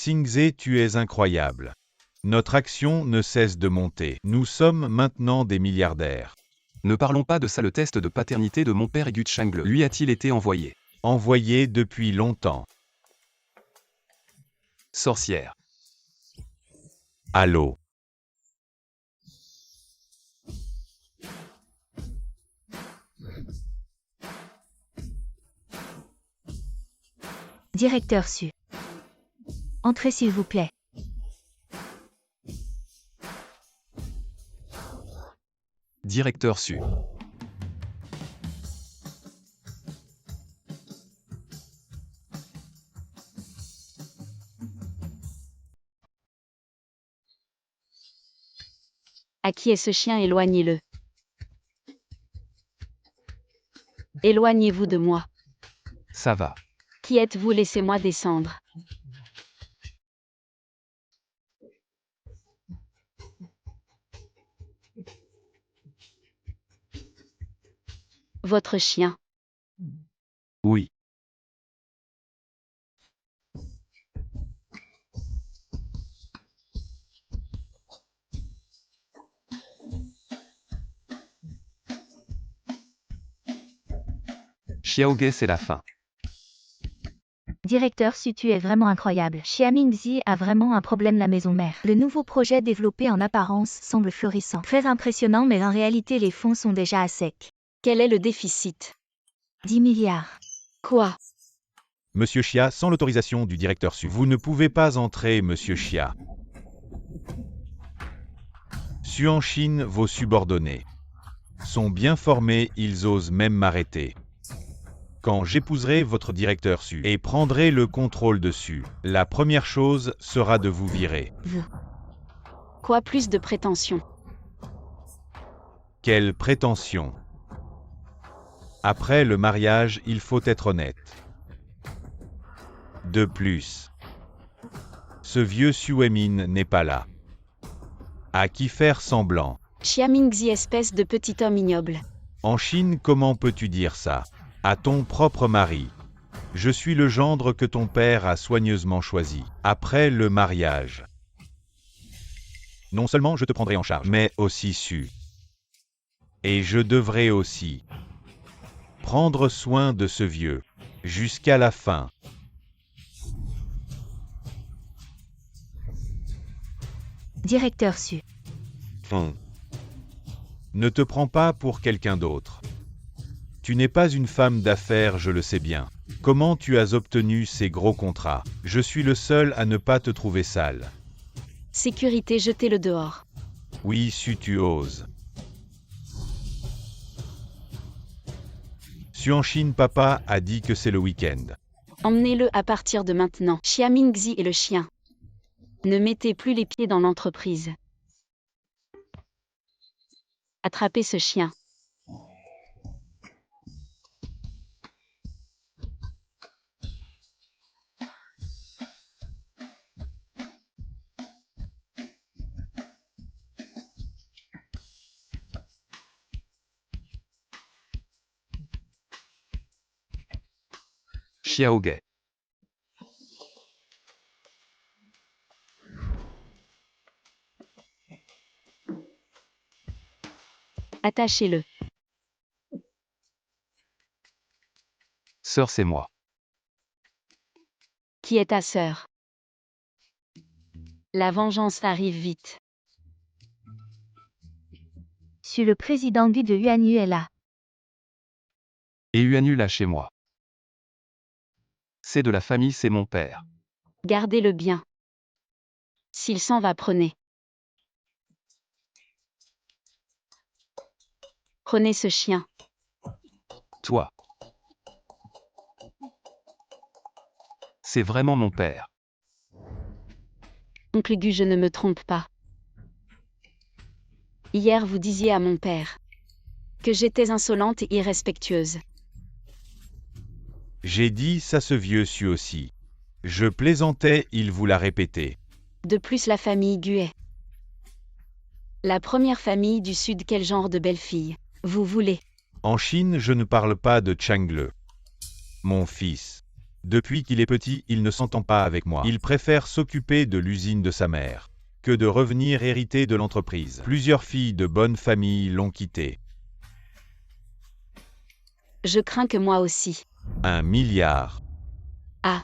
Xingze, tu es incroyable. Notre action ne cesse de monter. Nous sommes maintenant des milliardaires. Ne parlons pas de ça, le test de paternité de mon père Gu Changle lui a-t-il été envoyé? Envoyé depuis longtemps. Sorcière. Allô. Directeur Su. Entrez s'il vous plaît. Directeur Su. À qui est ce chien? Éloignez-le. Éloignez-vous de moi. Ça va. Qui êtes-vous? Laissez-moi descendre. Votre chien. Oui. Xiaoge, c'est la fin. Directeur Su, tu es vraiment incroyable. Xiamingzi a vraiment un problème, la maison mère. Le nouveau projet développé en apparence semble florissant. Très impressionnant, mais en réalité les fonds sont déjà à sec. Quel est le déficit? 10 milliards. Quoi? Monsieur Xia, sans l'autorisation du directeur Su, vous ne pouvez pas entrer, Monsieur Xia. Suanxin, vos subordonnés sont bien formés, ils osent même m'arrêter. Quand j'épouserai votre directeur Su et prendrai le contrôle dessus, la première chose sera de vous virer. Quoi? Plus de prétention? Quelle prétention! Après le mariage, il faut être honnête. De plus, ce vieux Suemin n'est pas là. À qui faire semblant? Xiamingzi, espèce de petit homme ignoble. En Chine, comment peux-tu dire ça? À ton propre mari. Je suis le gendre que ton père a soigneusement choisi. Après le mariage. Non seulement je te prendrai en charge, mais aussi Su. Et je devrais aussi prendre soin de ce vieux. Jusqu'à la fin. Directeur Su. Ne te prends pas pour quelqu'un d'autre. Tu n'es pas une femme d'affaires, je le sais bien. Comment tu as obtenu ces gros contrats? Je suis le seul à ne pas te trouver sale. Sécurité, jetez-le dehors. Oui, Su, tu oses. Suanxin, papa a dit que c'est le week-end. Emmenez-le à partir de maintenant. Xiamingzi et le chien. Ne mettez plus les pieds dans l'entreprise. Attrapez ce chien. Xiaoge. Attachez-le. Sœur, c'est moi. Qui est ta sœur? La vengeance arrive vite. Su, le président Gu de Yuanyu est là. Et Yuanu là chez moi. C'est de la famille, c'est mon père. Gardez-le bien. S'il s'en va, prenez. Prenez ce chien. Toi. C'est vraiment mon père. Oncle Gu, je ne me trompe pas. Hier, vous disiez à mon père que j'étais insolente et irrespectueuse. J'ai dit ça, ce vieux Su aussi. Je plaisantais, il vous l'a répété. De plus, la famille Gu est la première famille du Sud. Quel genre de belle-fille vous voulez? En Chine, je ne parle pas de Changle. Mon fils. Depuis qu'il est petit, il ne s'entend pas avec moi. Il préfère s'occuper de l'usine de sa mère que de revenir hériter de l'entreprise. Plusieurs filles de bonne famille l'ont quitté. Je crains que moi aussi. 1 milliard. Ah.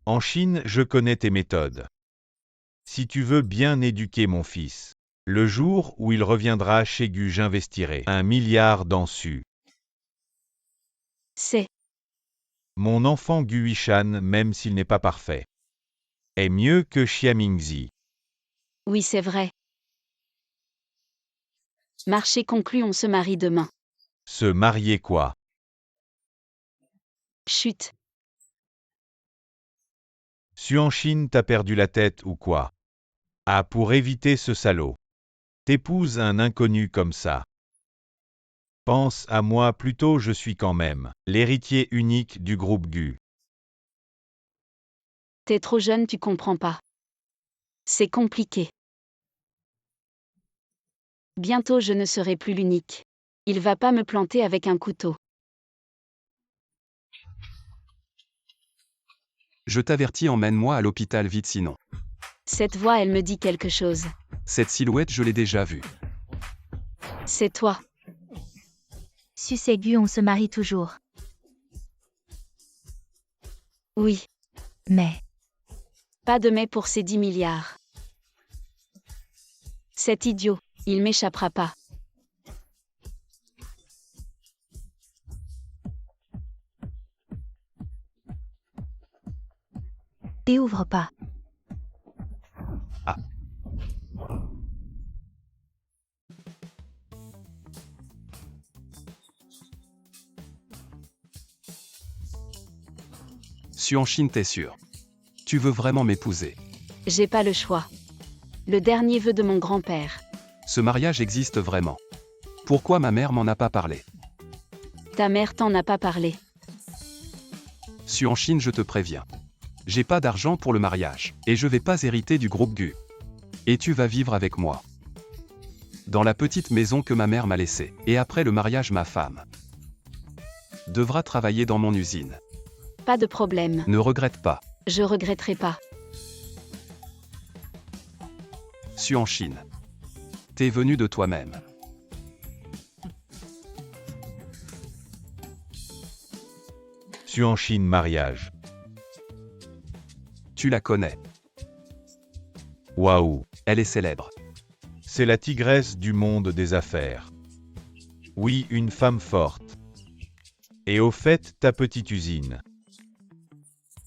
En Chine, je connais tes méthodes. Si tu veux bien éduquer mon fils, le jour où il reviendra chez Gu, j'investirai 1 milliard dans Su. C'est. Mon enfant Gu Yishan, même s'il n'est pas parfait, est mieux que Xia Mingzi. Oui, c'est vrai. Marché conclu, on se marie demain. Se marier quoi? Chut. Suanchine, t'as perdu la tête ou quoi? Ah, pour éviter ce salaud. T'épouses un inconnu comme ça. Pense à moi plutôt, je suis quand même l'héritier unique du groupe Gu. T'es trop jeune, tu comprends pas. C'est compliqué. Bientôt je ne serai plus l'unique. Il va pas me planter avec un couteau. Je t'avertis, emmène-moi à l'hôpital vite sinon. Cette voix, elle me dit quelque chose. Cette silhouette, je l'ai déjà vue. C'est toi. Sus et Gu, on se marie toujours. Oui. Mais, Pas de mais pour ces 10 milliards. Cet idiot, il m'échappera pas. déouvre pas. Suanchine, t'es sûr? Tu veux vraiment m'épouser? J'ai pas le choix. Le dernier vœu de mon grand-père. Ce mariage existe vraiment. Pourquoi ma mère m'en a pas parlé? Ta mère t'en a pas parlé. Suanchine, je te préviens. J'ai pas d'argent pour le mariage, et je vais pas hériter du groupe Gu. Et tu vas vivre avec moi. Dans la petite maison que ma mère m'a laissée. Et après le mariage, ma femme devra travailler dans mon usine. Pas de problème. Ne regrette pas. Je regretterai pas. Suanchine. T'es venu de toi-même. Suanchine mariage. Tu la connais. Waouh. Elle est célèbre. C'est la tigresse du monde des affaires. Oui, une femme forte. Et au fait, ta petite usine.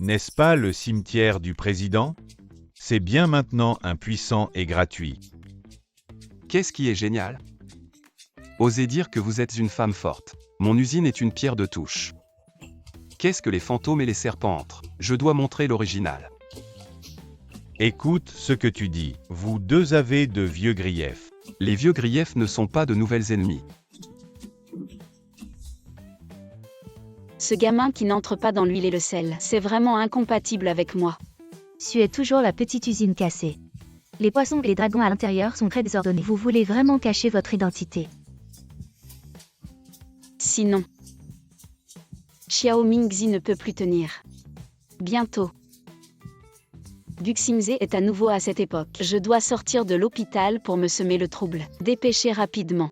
N'est-ce pas le cimetière du président? C'est bien maintenant impuissant et gratuit. Qu'est-ce qui est génial? Osez dire que vous êtes une femme forte. Mon usine est une pierre de touche. Qu'est-ce que les fantômes et les serpents entrent? Je dois montrer l'original. Écoute ce que tu dis. Vous deux avez de vieux griefs. Les vieux griefs ne sont pas de nouvelles ennemis. Ce gamin qui n'entre pas dans l'huile et le sel, c'est vraiment incompatible avec moi. Su est toujours la petite usine cassée. Les poissons et les dragons à l'intérieur sont très désordonnés. Vous voulez vraiment cacher votre identité. Sinon, Xiao Mingzi ne peut plus tenir. Bientôt. Guxingze est à nouveau à cette époque. Je dois sortir de l'hôpital pour me semer le trouble. Dépêcher rapidement.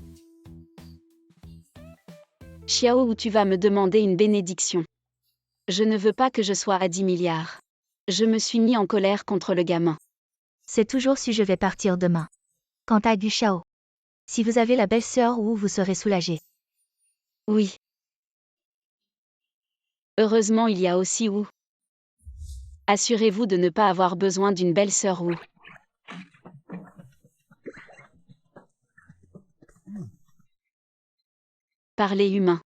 Xiao, où tu vas me demander une bénédiction. Je ne veux pas que je sois à 10 milliards. Je me suis mis en colère contre le gamin. C'est toujours Su, je vais partir demain. Quant à Gu Shao, si vous avez la belle-sœur Wu, vous serez soulagé. Oui. Heureusement, il y a aussi Wu. Assurez-vous de ne pas avoir besoin d'une belle-sœur Wu. Parler humain.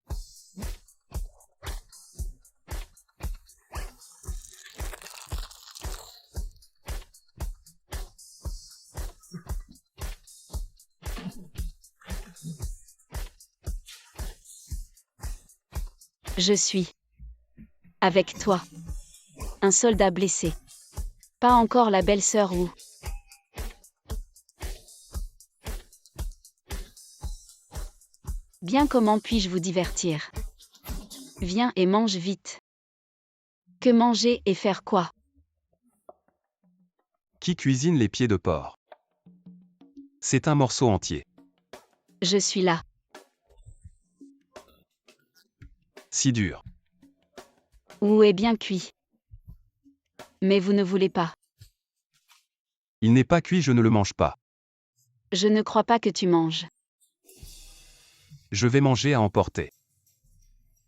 Je suis avec toi. Un soldat blessé. Pas encore la belle-sœur Wu. Bien, comment puis-je vous divertir? Viens et mange vite. Que manger et faire quoi? Qui cuisine les pieds de porc? C'est un morceau entier. Je suis là. Si dur. Ou est bien cuit. Mais vous ne voulez pas. Il n'est pas cuit, je ne le mange pas. Je ne crois pas que tu manges. Je vais manger à emporter.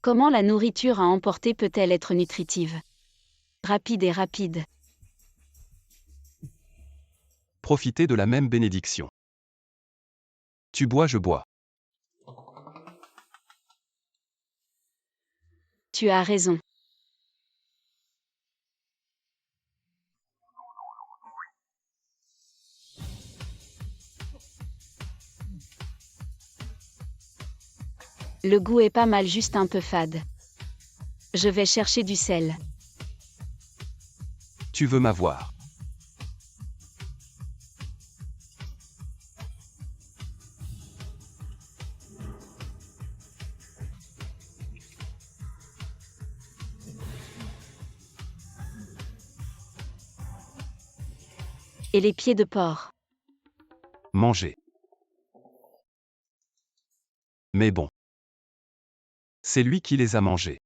Comment la nourriture à emporter peut-elle être nutritive? Rapide et rapide. Profiter de la même bénédiction. Tu bois, je bois. Tu as raison. Le goût est pas mal, juste un peu fade. Je vais chercher du sel. Tu veux m'avoir. Et les pieds de porc. Manger. Mais bon. C'est lui qui les a mangés.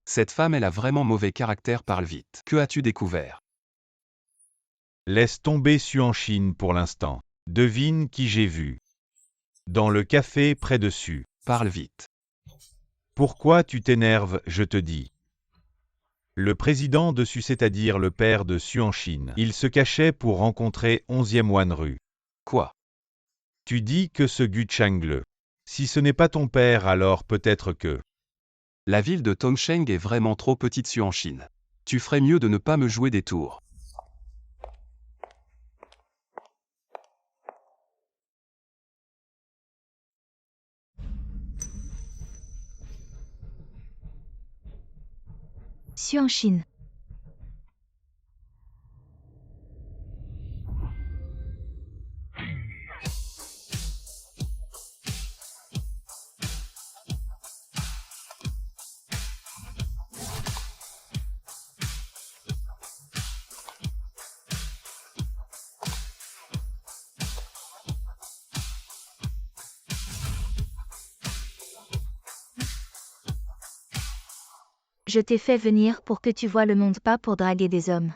Cette femme, elle a vraiment mauvais caractère, parle vite. Que as-tu découvert? Laisse tomber Suanchine pour l'instant. Devine qui j'ai vu. Dans le café près dessus. Parle vite. Pourquoi tu t'énerves, je te dis. Le président dessus, c'est-à-dire le père de Suanchine. Il se cachait pour rencontrer 11e Wan Rue. Quoi? Tu dis que ce Gu Changle. Si ce n'est pas ton père, alors peut-être que... La ville de Tongsheng est vraiment trop petite en Chine. Tu ferais mieux de ne pas me jouer des tours. Suanchine. Je t'ai fait venir pour que tu vois le monde, pas pour draguer des hommes.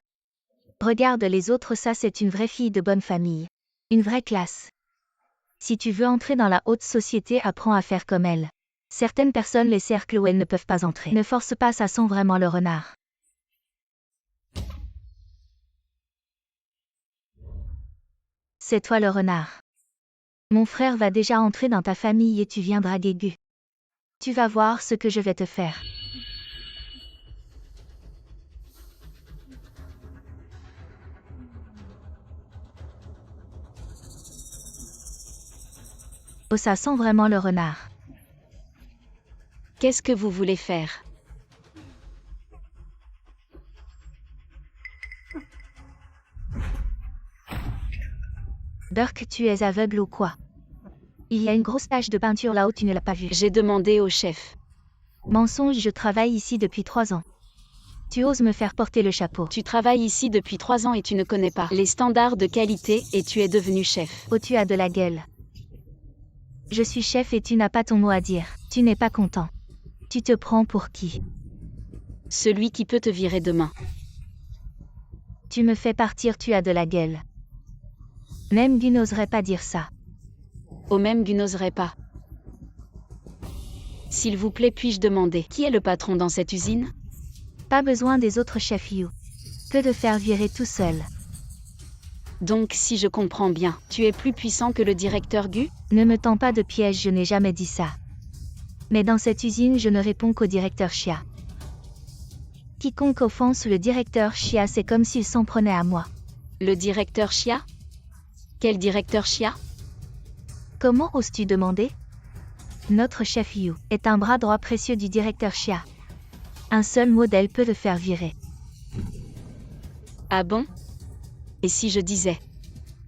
Regarde les autres, ça c'est une vraie fille de bonne famille. Une vraie classe. Si tu veux entrer dans la haute société, apprends à faire comme elle. Certaines personnes, les cercles où elles ne peuvent pas entrer. Ne force pas, ça sent vraiment le renard. C'est toi le renard. Mon frère va déjà entrer dans ta famille et tu viens draguer Gu. Tu vas voir ce que je vais te faire. Oh, ça sent vraiment le renard. Qu'est-ce que vous voulez faire? Dirk, tu es aveugle ou quoi? Il y a une grosse tache de peinture là-haut, tu ne l'as pas vue. J'ai demandé au chef. Mensonge, je travaille ici depuis 3 ans. Tu oses me faire porter le chapeau. Tu travailles ici depuis 3 ans et tu ne connais pas les standards de qualité et tu es devenu chef. Oh, tu as de la gueule. Je suis chef et tu n'as pas ton mot à dire. Tu n'es pas content. Tu te prends pour qui? Celui qui peut te virer demain. Tu me fais partir, tu as de la gueule. Même Gu n'oserait pas dire ça. Au même Gu n'oserait pas. S'il vous plaît, puis-je demander qui est le patron dans cette usine? Pas besoin des autres chefs You. Que de faire virer tout seul. Donc si je comprends bien, tu es plus puissant que le directeur Gu? Ne me tends pas de piège, je n'ai jamais dit ça. Mais dans cette usine, je ne réponds qu'au directeur Chia. Quiconque offense le directeur Chia, c'est comme s'il s'en prenait à moi. Le directeur Chia? Quel directeur Chia? Comment oses-tu demander? Notre chef Yu est un bras droit précieux du directeur Xia. Un seul mot d'elle peut le faire virer. Ah bon? Et si je disais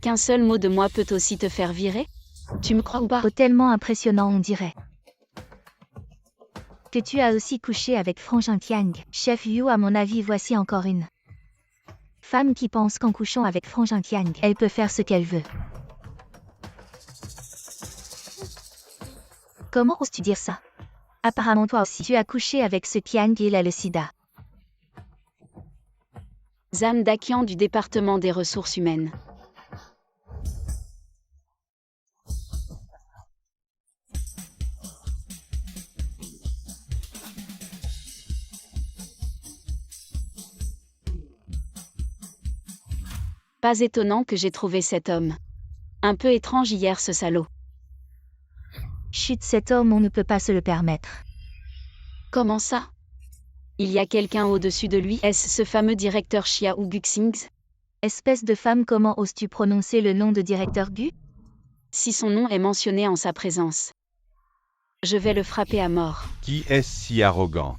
qu'un seul mot de moi peut aussi te faire virer? Tu me crois ou pas? Oh, tellement impressionnant on dirait. Que tu as aussi couché avec Frangin Tiang. Chef Yu, à mon avis, voici encore une femme qui pense qu'en couchant avec Frangin Tiang, elle peut faire ce qu'elle veut. Comment oses-tu dire ça? Apparemment toi aussi tu as couché avec ce Tiang et il a le sida. Zam Dakian du département des ressources humaines. Pas étonnant que j'ai trouvé cet homme un peu étrange hier, ce salaud. Chut, cet homme, on ne peut pas se le permettre. Comment ça? Il y a quelqu'un au-dessus de lui? Est-ce ce fameux directeur Xia ou Guxings? Espèce de femme, comment oses-tu prononcer le nom de directeur Gu? Si son nom est mentionné en sa présence, je vais le frapper à mort. Qui est si arrogant?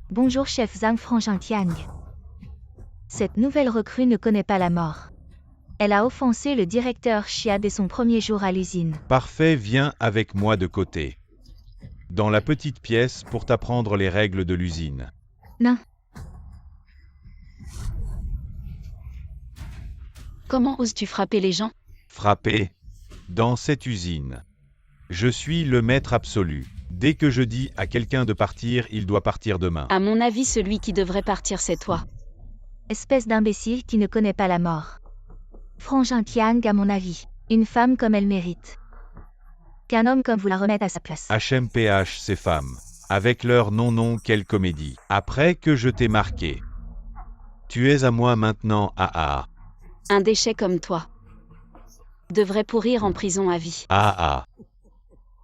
Bonjour chef Zhang Frangin Tiang. Cette nouvelle recrue ne connaît pas la mort. Elle a offensé le directeur Xia dès son premier jour à l'usine. Parfait, viens avec moi de côté. Dans la petite pièce pour t'apprendre les règles de l'usine. Non. Comment oses-tu frapper les gens? Frapper. Dans cette usine. Je suis le maître absolu. Dès que je dis à quelqu'un de partir, il doit partir demain. À mon avis, celui qui devrait partir, c'est toi. Espèce d'imbécile qui ne connaît pas la mort. Frangin Tiang, à mon avis, une femme comme elle mérite. Qu'un homme comme vous la remette à sa place. HMPH, ces femmes. Avec leur non, quelle comédie. Après que je t'ai marqué. Tu es à moi maintenant, ah. Un déchet comme toi devrait pourrir en prison à vie. Ah.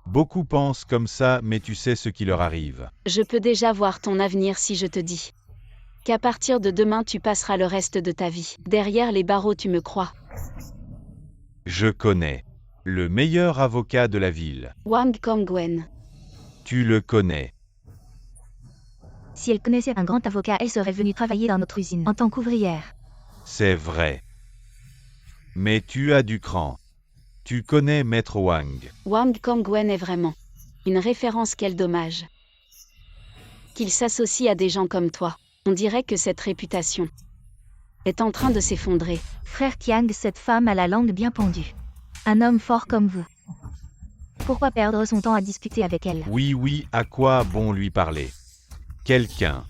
Beaucoup pensent comme ça, mais tu sais ce qui leur arrive. Je peux déjà voir ton avenir si je te dis qu'à partir de demain tu passeras le reste de ta vie derrière les barreaux, tu me crois? Je connais. Le meilleur avocat de la ville. Wang Kongwen. Tu le connais. Si elle connaissait un grand avocat, elle serait venue travailler dans notre usine en tant qu'ouvrière. C'est vrai. Mais tu as du cran. Tu connais Maître Wang. Wang Kongwen est vraiment une référence, quel dommage qu'il s'associe à des gens comme toi. On dirait que cette réputation est en train de s'effondrer. Frère Tiang, cette femme a la langue bien pendue. Un homme fort comme vous. Pourquoi perdre son temps à discuter avec elle? Oui, à quoi bon lui parler? Quelqu'un.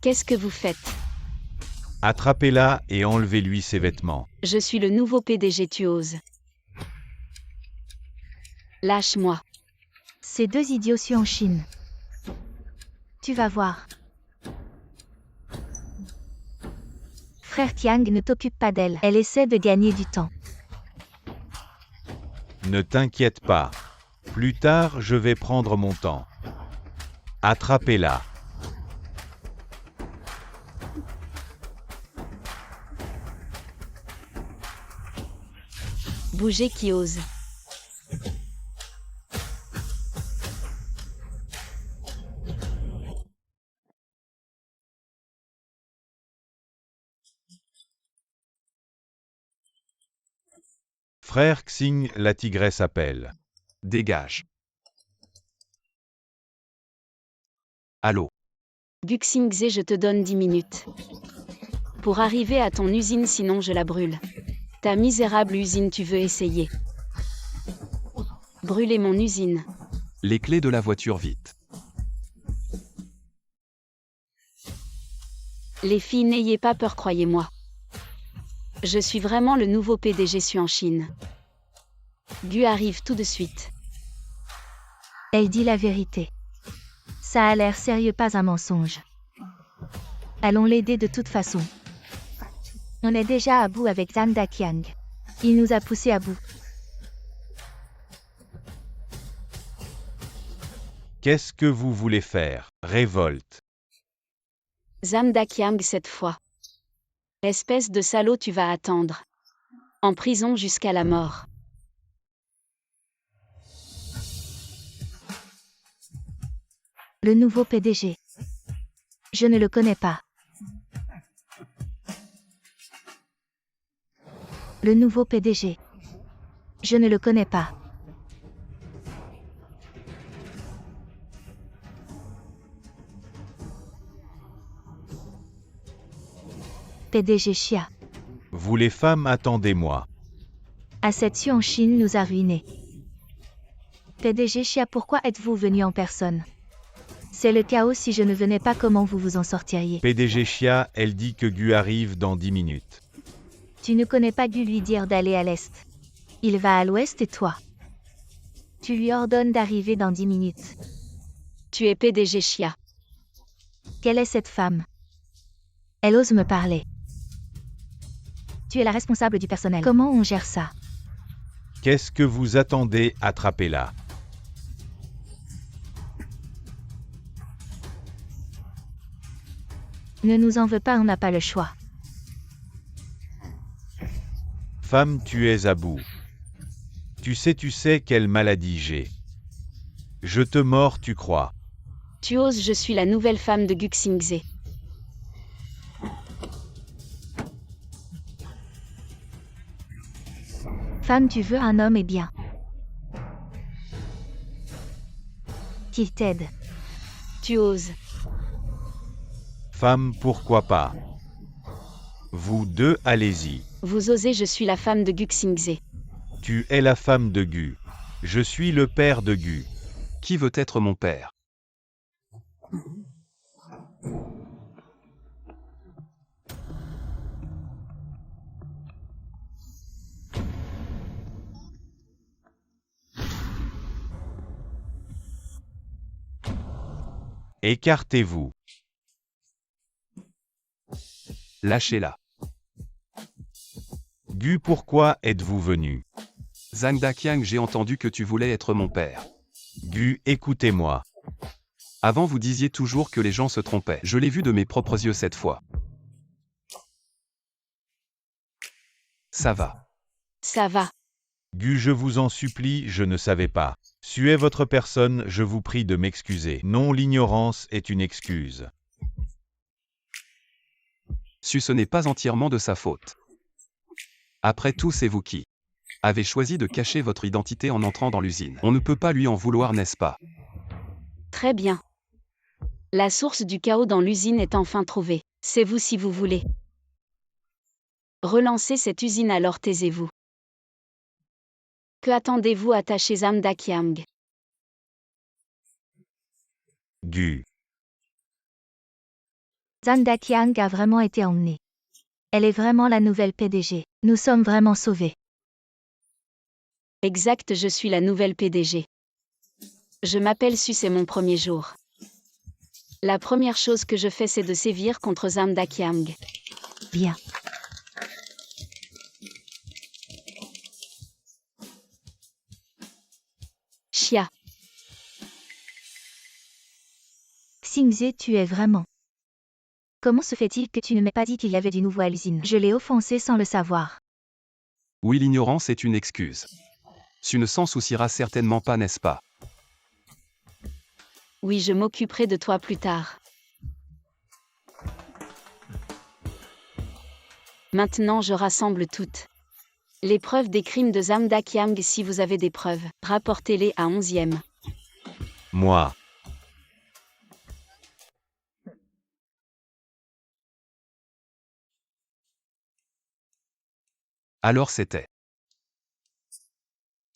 Qu'est-ce que vous faites? Attrapez-la et enlevez-lui ses vêtements. Je suis le nouveau PDG, tu oses? Lâche-moi. Ces deux idiots suent en Chine. Tu vas voir. Frère Tiang, ne t'occupe pas d'elle. Elle essaie de gagner du temps. Ne t'inquiète pas. Plus tard, je vais prendre mon temps. Attrapez-la. Bougez qui ose. Frère Xing, la tigresse appelle. Dégage. Allô? Guxingze, je te donne 10 minutes pour arriver à ton usine, sinon je la brûle. Ta misérable usine, tu veux essayer? Brûler mon usine. Les clés de la voiture, vite. Les filles, n'ayez pas peur, croyez-moi. Je suis vraiment le nouveau PDG, suis en Chine. Gu arrive tout de suite. Elle dit la vérité. Ça a l'air sérieux, pas un mensonge. Allons l'aider de toute façon. On est déjà à bout avec Zhang Dakiang. Il nous a poussés à bout. Qu'est-ce que vous voulez faire? Révolte. Zam Dakiang cette fois. Espèce de salaud, tu vas attendre. En prison jusqu'à la mort. Le nouveau PDG. Je ne le connais pas. Le nouveau PDG. Je ne le connais pas. PDG Chia. Vous les femmes, attendez-moi. Asetsu en Chine nous a ruinés. PDG Chia, pourquoi êtes-vous venu en personne? C'est le chaos. Si je ne venais pas, comment vous vous en sortiriez? PDG Chia, elle dit que Gu arrive dans 10 minutes. Tu ne connais pas Gu, lui dire d'aller à l'est. Il va à l'ouest et toi? Tu lui ordonnes d'arriver dans 10 minutes. Tu es PDG Chia. Quelle est cette femme? Elle ose me parler. Tu es la responsable du personnel. Comment on gère ça? Qu'est-ce que vous attendez? Attrapez-la. Ne nous en veux pas, on n'a pas le choix. Femme, tu es à bout. Tu sais quelle maladie j'ai. Je te mords, tu crois. Tu oses, je suis la nouvelle femme de Gu Xingze. Femme, tu veux un homme, et bien. Qu'il t'aide. Tu oses. Femme, pourquoi pas? Vous deux, allez-y. Vous osez, je suis la femme de Gu Xingze. Tu es la femme de Gu. Je suis le père de Gu. Qui veut être mon père? Écartez-vous. Lâchez-la. Gu, pourquoi êtes-vous venu? Zhang Daqiang, j'ai entendu que tu voulais être mon père. Gu, écoutez-moi. Avant vous disiez toujours que les gens se trompaient. Je l'ai vu de mes propres yeux cette fois. Ça va. Ça va. Gu, je vous en supplie, je ne savais pas. Suez votre personne, je vous prie de m'excuser. Non, l'ignorance est une excuse. Ce n'est pas entièrement de sa faute. Après tout, c'est vous qui avez choisi de cacher votre identité en entrant dans l'usine. On ne peut pas lui en vouloir, n'est-ce pas? Très bien. La source du chaos dans l'usine est enfin trouvée. C'est vous si vous voulez. Relancez cette usine, alors taisez-vous. Que attendez-vous, attachez Zhang Daqiang? Gu. Zhang Daqiang a vraiment été emmenée. Elle est vraiment la nouvelle PDG. Nous sommes vraiment sauvés. Exact, je suis la nouvelle PDG. Je m'appelle Su, c'est mon premier jour. La première chose que je fais, c'est de sévir contre Zhang Daqiang. Bien. Chia. Xingze, tu es vraiment. Comment se fait-il que tu ne m'aies pas dit qu'il y avait du nouveau à l'usine? Je l'ai offensé sans le savoir. Oui, l'ignorance est une excuse. Tu ne s'en souciera certainement pas, n'est-ce pas? Oui, je m'occuperai de toi plus tard. Maintenant, je rassemble toutes les preuves des crimes de Zhang Daqiang. Si vous avez des preuves, rapportez-les à 11e. Moi. Alors c'était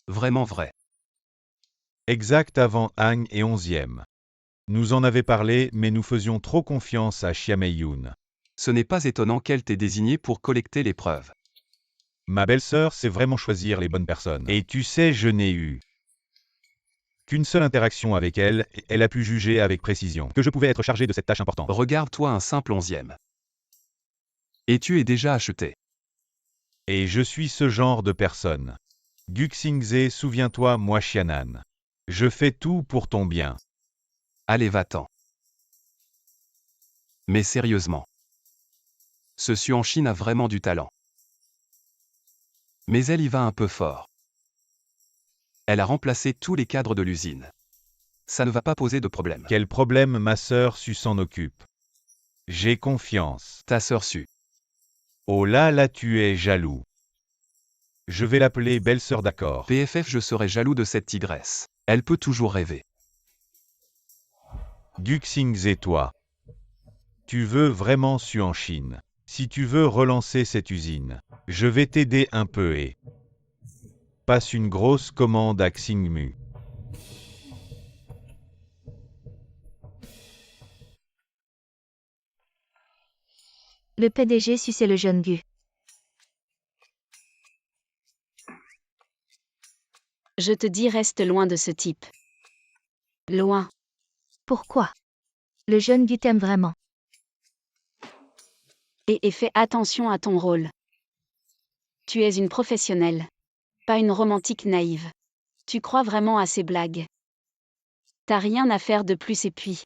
vraiment vrai. Exact, avant Hang et 11e. Nous en avait parlé, mais nous faisions trop confiance à Xia Meiyun. Ce n'est pas étonnant qu'elle t'ait désigné pour collecter les preuves. Ma belle-sœur sait vraiment choisir les bonnes personnes. Et tu sais, je n'ai eu qu'une seule interaction avec elle, et elle a pu juger avec précision que je pouvais être chargé de cette tâche importante. Regarde-toi, un simple 11e. Et tu es déjà acheté. Et je suis ce genre de personne. Gu Xingze, souviens-toi, moi Xianan. Je fais tout pour ton bien. Allez, va-t'en. Mais sérieusement. Ce Su en Chine a vraiment du talent. Mais elle y va un peu fort. Elle a remplacé tous les cadres de l'usine. Ça ne va pas poser de problème. Quel problème, ma sœur Su s'en occupe. J'ai confiance. Ta sœur Su. Oh là là, tu es jaloux. Je vais l'appeler belle-sœur, d'accord. PFF, je serais jaloux de cette tigresse. Elle peut toujours rêver. Guxing et toi. Tu veux vraiment Su en Chine. Si tu veux relancer cette usine, je vais t'aider un peu et passe une grosse commande à Xingmu. Le PDG suçait le jeune Gu. Je te dis, reste loin de ce type. Loin. Pourquoi? Le jeune Gu t'aime vraiment. Et fais attention à ton rôle. Tu es une professionnelle. Pas une romantique naïve. Tu crois vraiment à ces blagues. T'as rien à faire de plus et puis.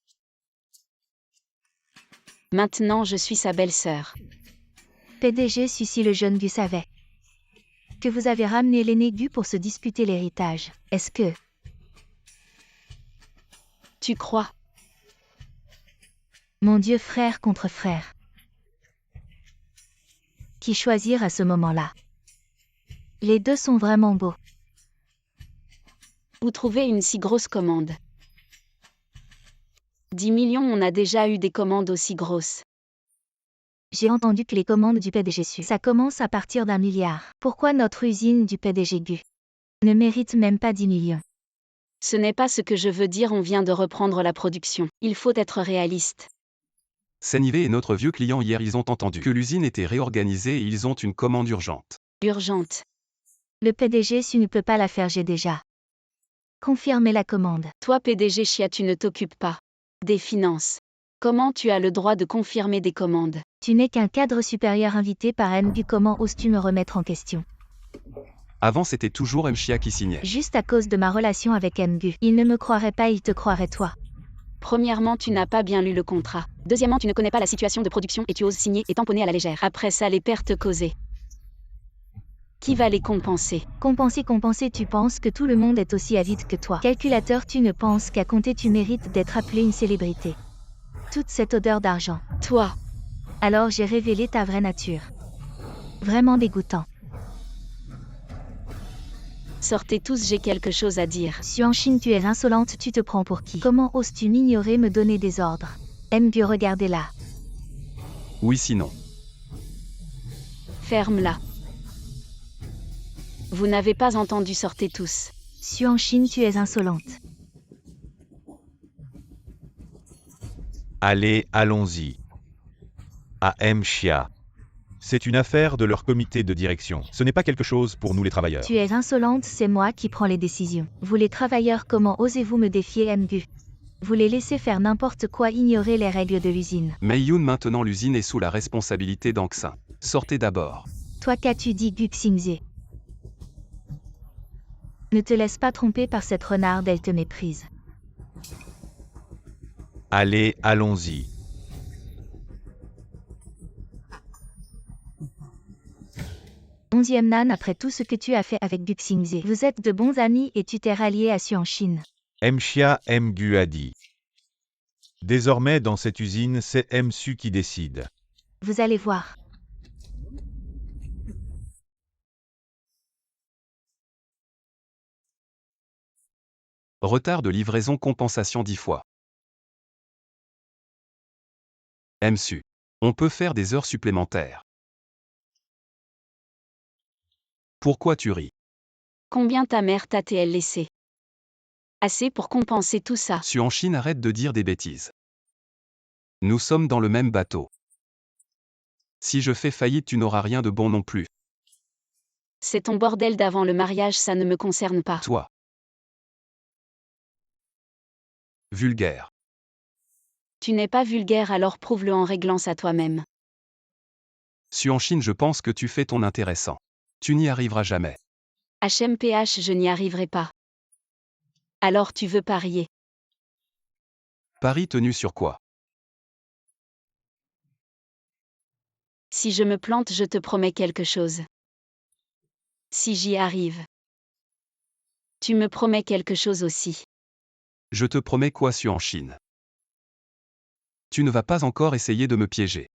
Maintenant je suis sa belle-sœur. PDG si le jeune Gu savait que vous avez ramené l'aîné Gu pour se disputer l'héritage. Est-ce que Tu crois? Mon Dieu, frère contre frère. Qui choisir à ce moment-là? Les deux sont vraiment beaux. Où trouver une si grosse commande? 10 millions, on a déjà eu des commandes aussi grosses. J'ai entendu que les commandes du PDG Su, ça commence à partir d'1 milliard. Pourquoi notre usine du PDG Gu ne mérite même pas 10 millions? Ce n'est pas ce que je veux dire, on vient de reprendre la production. Il faut être réaliste. Senivé est notre vieux client. Hier, ils ont entendu que l'usine était réorganisée et ils ont une commande urgente. Urgente. Le PDG Su ne peut pas la faire, j'ai déjà confirmé la commande. Toi PDG Chia, tu ne t'occupes pas des finances. Comment tu as le droit de confirmer des commandes? Tu n'es qu'un cadre supérieur invité par Gu, comment oses-tu me remettre en question? Avant, c'était toujours Mchia qui signait. Juste à cause de ma relation avec Gu. Il ne me croirait pas, il te croirait toi. Premièrement, tu n'as pas bien lu le contrat. Deuxièmement, tu ne connais pas la situation de production et tu oses signer et tamponner à la légère. Après ça, les pertes causées. Qui va les compenser? Compenser, tu penses que tout le monde est aussi avide que toi. Calculateur, tu ne penses qu'à compter, tu mérites d'être appelé une célébrité. Toute cette odeur d'argent. Toi. Alors j'ai révélé ta vraie nature. Vraiment dégoûtant. Sortez tous, j'ai quelque chose à dire. Su en Chine, tu es insolente, tu te prends pour qui? Comment oses-tu m'ignorer, me donner des ordres? Gu, regardez-la. Oui, sinon. Ferme-la. Vous n'avez pas entendu, sortez tous. Su en Chine, tu es insolente. Allez, allons-y. À Mchia. C'est une affaire de leur comité de direction. Ce n'est pas quelque chose pour nous les travailleurs. Tu es insolente, c'est moi qui prends les décisions. Vous les travailleurs, comment osez-vous me défier, Gu? Vous les laissez faire n'importe quoi, ignorer les règles de l'usine. Meiyun, maintenant l'usine est sous la responsabilité d'Angxin. Sortez d'abord. Toi, qu'as-tu dit, Gu Xingze? Ne te laisse pas tromper par cette renarde, elle te méprise. Allez, allons-y. Onzième Nan, après tout ce que tu as fait avec Gu Xingze, vous êtes de bons amis et tu t'es rallié à Su en Chine. Mchia Gu a dit. Désormais dans cette usine, c'est Su qui décide. Vous allez voir. Retard de livraison, compensation 10 fois. Su. On peut faire des heures supplémentaires. Pourquoi tu ris? Combien ta mère t'a-t-elle laissé? Assez pour compenser tout ça. Su en Chine, arrête de dire des bêtises. Nous sommes dans le même bateau. Si je fais faillite, tu n'auras rien de bon non plus. C'est ton bordel d'avant le mariage, ça ne me concerne pas. Toi. Vulgaire. Tu n'es pas vulgaire, alors prouve-le en réglant ça toi-même. Su en Chine, je pense que tu fais ton intéressant. Tu n'y arriveras jamais. HMPH, je n'y arriverai pas. Alors tu veux parier? Pari tenu sur quoi? Si je me plante, je te promets quelque chose. si j'y arrive. Tu me promets quelque chose aussi. Je te promets quoi, Suanxin? Tu ne vas pas encore essayer de me piéger.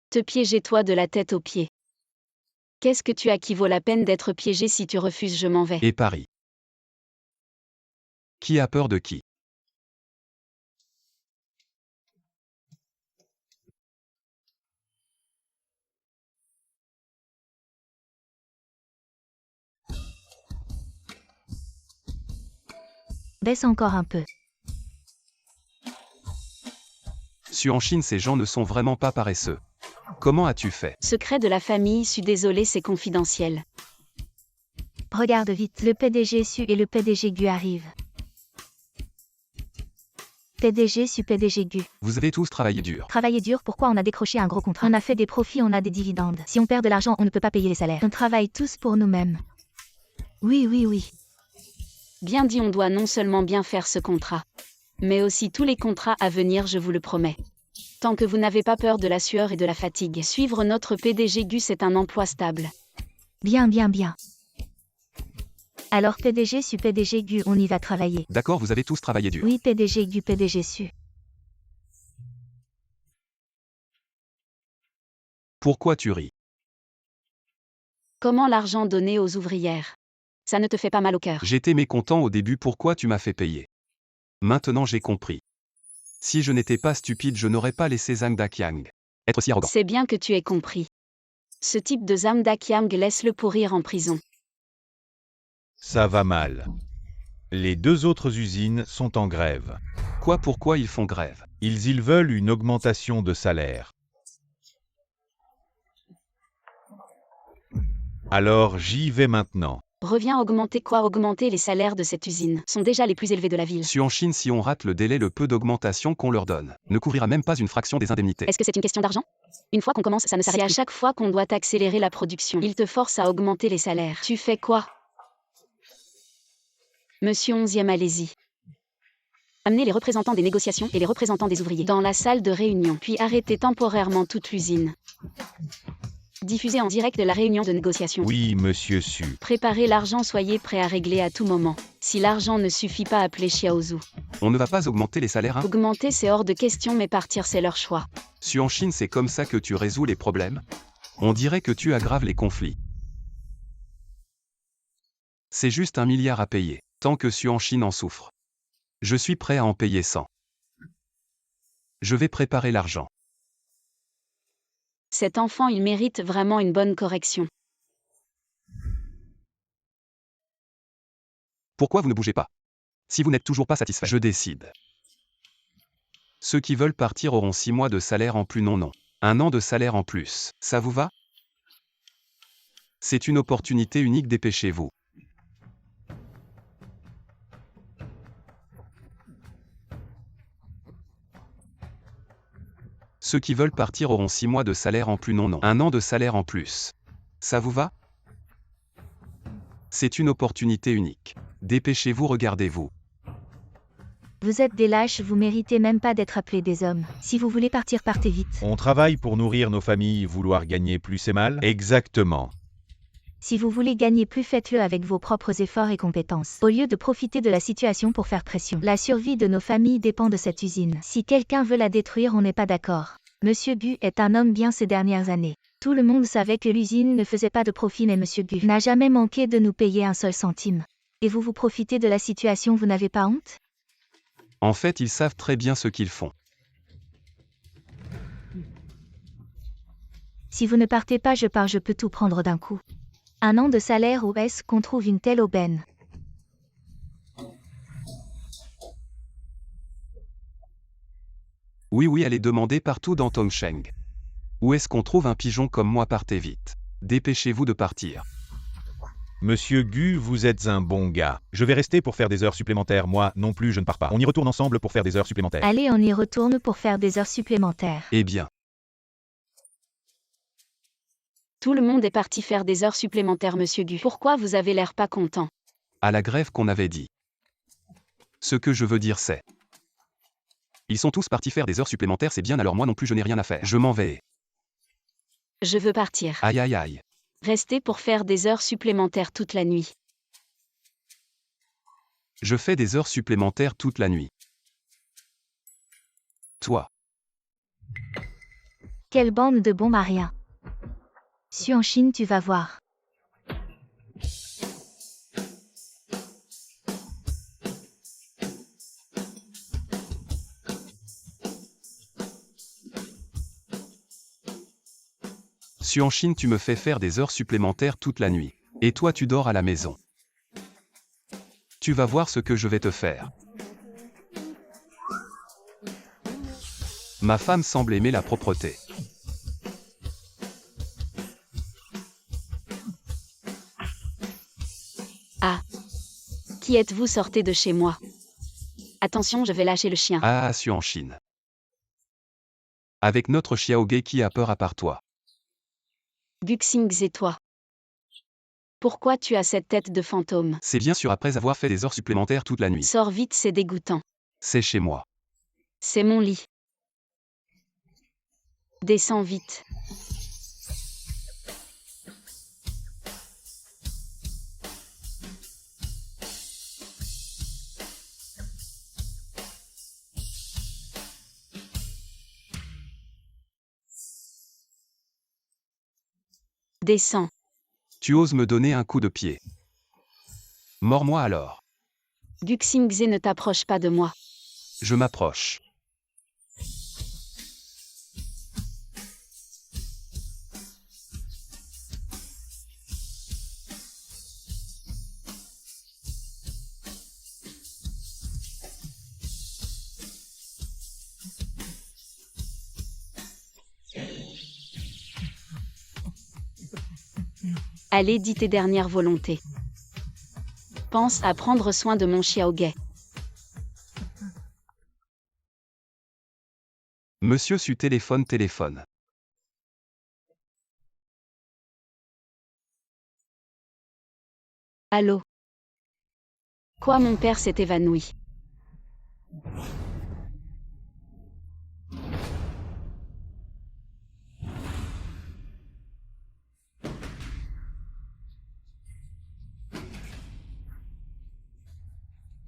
Te piéger toi de la tête aux pieds. Qu'est-ce que tu as qui vaut la peine d'être piégé? Si tu refuses, je m'en vais. Et Paris. Qui a peur de qui? Baisse encore un peu. Suanxin, ces gens ne sont vraiment pas paresseux. Comment as-tu fait? Secret de la famille, suis désolé, c'est confidentiel. Regarde vite, le PDG Su et le PDG Gu arrivent. PDG Su, PDG Gu. Vous avez tous travaillé dur. Travailler dur, pourquoi? On a décroché un gros contrat. On a fait des profits, on a des dividendes. Si on perd de l'argent, on ne peut pas payer les salaires. On travaille tous pour nous-mêmes. Oui, oui, oui. Bien dit, on doit non seulement bien faire ce contrat, mais aussi tous les contrats à venir, je vous le promets. Tant que vous n'avez pas peur de la sueur et de la fatigue, suivre notre PDG Gu, c'est un emploi stable. Bien, bien, bien. Alors PDG Su, PDG Gu, on y va travailler. D'accord, vous avez tous travaillé dur. Oui, PDG Gu, PDG Su. Pourquoi tu ris? Comment l'argent donné aux ouvrières? Ça ne te fait pas mal au cœur? J'étais mécontent au début, pourquoi tu m'as fait payer. Maintenant j'ai compris. Si je n'étais pas stupide, je n'aurais pas laissé Zhang Daqiang être si arrogant. C'est bien que tu aies compris. Ce type de Zhang Daqiang, laisse-le pourrir en prison. Ça va mal. Les 2 autres usines sont en grève. Quoi, pourquoi ils font grève? Ils veulent une augmentation de salaire. Alors j'y vais maintenant. Reviens augmenter quoi? Augmenter les salaires de cette usine sont déjà les plus élevés de la ville. Suanxin, si on rate le délai, le peu d'augmentation qu'on leur donne ne couvrira même pas une fraction des indemnités. Est-ce que c'est une question d'argent? Une fois qu'on commence, ça ne s'arrête plus. C'est à chaque fois qu'on doit accélérer la production. Il te force à augmenter les salaires. Tu fais quoi? Monsieur 11e, allez-y. Amenez les représentants des négociations et les représentants des ouvriers dans la salle de réunion, puis arrêtez temporairement toute l'usine. Diffusez en direct de la réunion de négociation. Oui, monsieur Su. Préparez l'argent, soyez prêt à régler à tout moment. Si l'argent ne suffit pas, appelez Xiaozu. On ne va pas augmenter les salaires, hein? Augmenter, c'est hors de question, mais partir, c'est leur choix. Suanxin, c'est comme ça que tu résous les problèmes? On dirait que tu aggraves les conflits. C'est juste 1 milliard à payer, tant que Suanxin en souffre. Je suis prêt à en payer 100. Je vais préparer l'argent. Cet enfant, il mérite vraiment une bonne correction. Pourquoi vous ne bougez pas? Si vous n'êtes toujours pas satisfait, je décide. Ceux qui veulent partir auront 6 mois de salaire en plus, non. 1 an de salaire en plus, ça vous va? C'est une opportunité unique, dépêchez-vous. Ceux qui veulent partir auront 6 mois de salaire en plus, non. 1 an de salaire en plus. Ça vous va? C'est une opportunité unique. Dépêchez-vous, regardez-vous. Vous êtes des lâches, vous méritez même pas d'être appelés des hommes. Si vous voulez partir, partez vite. On travaille pour nourrir nos familles, vouloir gagner plus c'est mal? Exactement. Si vous voulez gagner plus, faites-le avec vos propres efforts et compétences, au lieu de profiter de la situation pour faire pression. La survie de nos familles dépend de cette usine. Si quelqu'un veut la détruire, on n'est pas d'accord. Monsieur Gu est un homme bien ces dernières années. Tout le monde savait que l'usine ne faisait pas de profit, mais Monsieur Gu n'a jamais manqué de nous payer un seul centime. Et vous profitez de la situation, vous n'avez pas honte? En fait, ils savent très bien ce qu'ils font. Si vous ne partez pas, je pars, je peux tout prendre d'un coup. 1 an de salaire, où est-ce qu'on trouve une telle aubaine? Oui, allez demander partout dans Tongcheng. Où est-ce qu'on trouve un pigeon comme moi? Partez vite. Dépêchez-vous de partir. Monsieur Gu, vous êtes un bon gars. Je vais rester pour faire des heures supplémentaires, moi non plus je ne pars pas. On y retourne ensemble pour faire des heures supplémentaires. Allez, on y retourne pour faire des heures supplémentaires. Eh bien. Tout le monde est parti faire des heures supplémentaires, Monsieur Gu. Pourquoi vous avez l'air pas content? À la grève qu'on avait dit. Ce que je veux dire c'est... Ils sont tous partis faire des heures supplémentaires, c'est bien, alors moi non plus je n'ai rien à faire. Je m'en vais. Je veux partir. Aïe aïe aïe. Rester pour faire des heures supplémentaires toute la nuit. Je fais des heures supplémentaires toute la nuit. Toi. Quelle bande de bons mariens. Suis en Chine, tu vas voir. Suis en Chine, tu me fais faire des heures supplémentaires toute la nuit. Et toi tu dors à la maison. Tu vas voir ce que je vais te faire. Ma femme semble aimer la propreté. Ah. Qui êtes-vous? Sortez de chez moi. Attention, je vais lâcher le chien. Ah, suis en Chine. Avec notre Xiaoge qui a peur à part toi. Guxing et toi. Pourquoi tu as cette tête de fantôme? C'est bien sûr après avoir fait des heures supplémentaires toute la nuit. Sors vite, c'est dégoûtant. C'est chez moi. C'est mon lit. Descends vite. Descends. Tu oses me donner un coup de pied. Mords-moi alors. Guxingze, ne t'approche pas de moi. Je m'approche. Allez, dis tes dernières volontés. Pense à prendre soin de mon Xiaoge. Monsieur su téléphone. Allô? Quoi, mon père s'est évanoui?